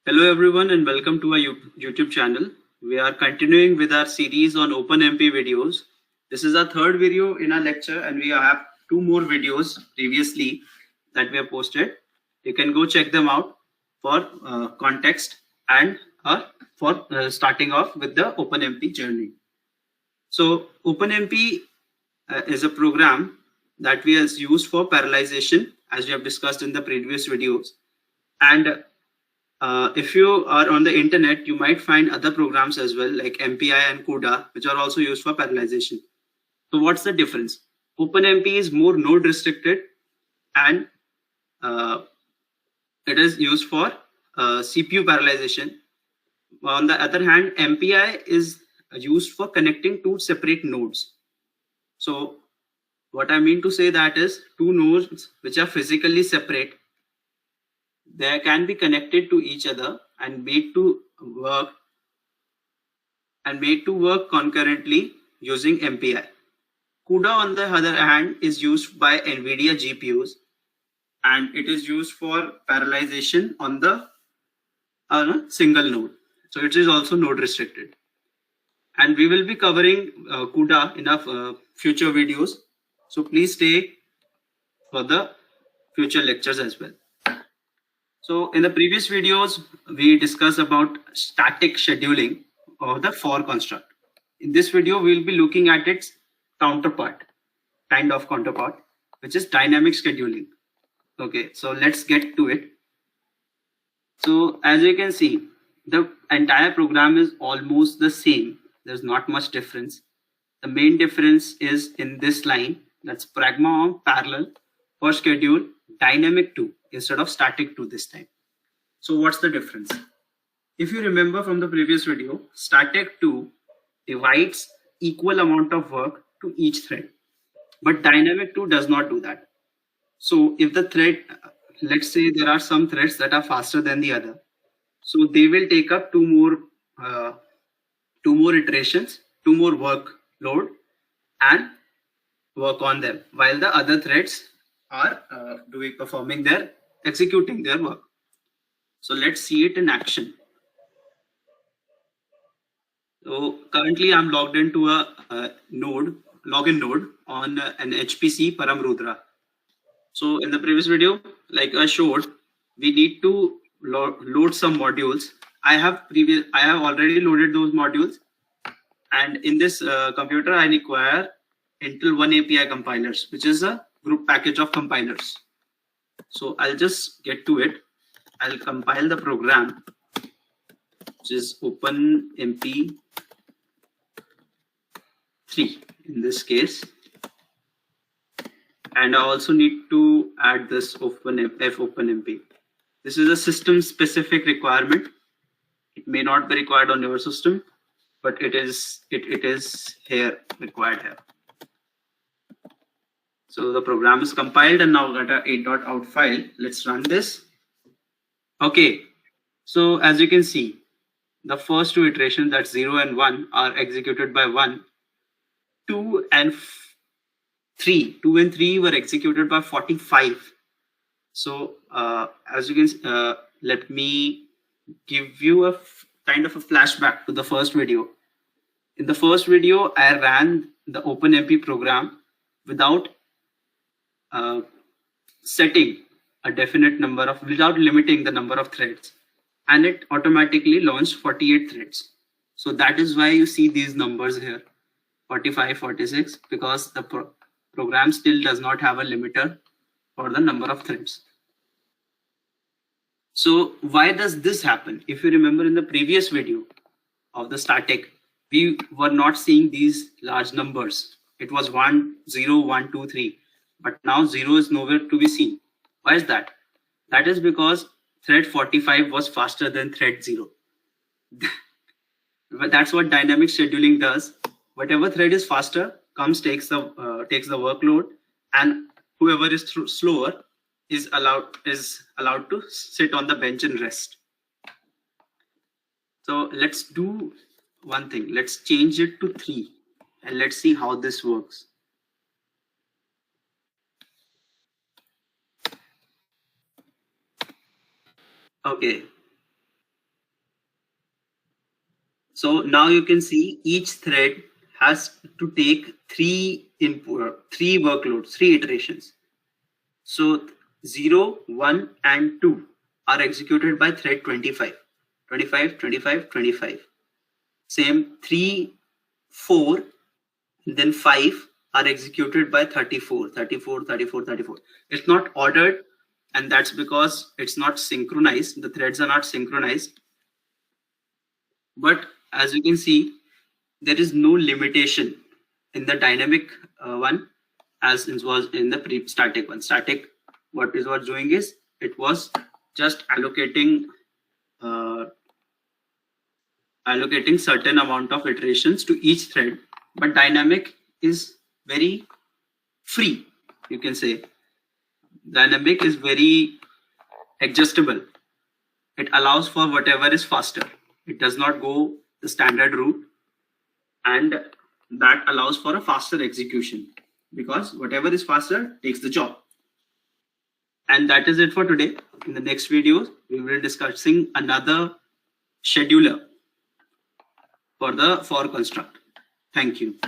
Hello everyone and welcome to our YouTube channel. We are continuing with our series on openmp videos. This is our third video in our lecture and we have two more videos previously that we have posted. You can go check them out for context and for starting off with the openmp journey. So openmp is a program that we have used for parallelization, as we have discussed in the previous videos. And if you are on the internet, you might find other programs as well, like MPI and CUDA, which are also used for parallelization. So what's the difference? OpenMP is more node restricted and it is used for CPU parallelization. On the other hand, MPI is used for connecting two separate nodes. So what I mean to say that is two nodes which are physically separate, they can be connected to each other and made to work concurrently using MPI. CUDA, on the other hand, is used by NVIDIA GPUs and it is used for parallelization on the single node. So it is also node restricted. And we will be covering CUDA in our future videos. So please stay for the future lectures as well. So in the previous videos, we discussed about static scheduling of the for construct. In this video, we will be looking at its counterpart, which is dynamic scheduling. Okay, so let's get to it. So as you can see, the entire program is almost the same. There's not much difference. The main difference is in this line, that's pragma on parallel for schedule dynamic 2 instead of static 2 this time. So what's the difference? If you remember from the previous video, static 2 divides equal amount of work to each thread, but dynamic 2 does not do that. So if the thread, let's say there are some threads that are faster than the other, so they will take up two more iterations, two more workload and work on them, while the other threads are executing their work. So let's see it in action. So currently I'm logged into a login node on an HPC Paramrudra. So in the previous video, like I showed, we need to load some modules. I have already loaded those modules, and in this computer I require Intel 1 API compilers, which is a group package of compilers. So I'll just get to it. I'll compile the program, which is openmp 3 in this case. And I also need to add this openmp. This is a system specific requirement. It may not be required on your system, but it is here required here. So the program is compiled and now got a 8.out file. Let's run this. Okay, so as you can see, the first two iterations, that's 0 and 1, are executed by 1. 2 and 3 were executed by 45. So as you can let me give you a kind of a flashback to the first video. In the first video, I ran the openmp program without setting a definite number of, without limiting the number of threads, and it automatically launched 48 threads. So that is why you see these numbers here, 45, 46, because the program still does not have a limiter for the number of threads. So why does this happen? If you remember in the previous video of the static, we were not seeing these large numbers. It was 1, 0, 1, 2, 3, but now 0 is nowhere to be seen. Why is that? That is because thread 45 was faster than thread 0. But that's what dynamic scheduling does. Whatever thread is faster takes the workload, and whoever is slower is allowed to sit on the bench and rest. So let's do one thing. Let's change it to 3 and let's see how this works. Okay, So now you can see each thread has to take three workloads, three iterations. So 0, 1, and 2 are executed by thread 25. 25, 25, 25. Same 3, 4, then 5 are executed by 34, 34, 34, 34. It's not ordered, and that's because it's not synchronized. The threads are not synchronized. But as you can see, there is no limitation in the dynamic one as it was in the static one. Static, what it was doing is it was just allocating certain amount of iterations to each thread, but dynamic is very free. You can say dynamic is very adjustable. It allows for whatever is faster. It does not go the standard route, and that allows for a faster execution because whatever is faster takes the job. And that is it for today. In the next video, we will be discussing another scheduler for the for construct. Thank you.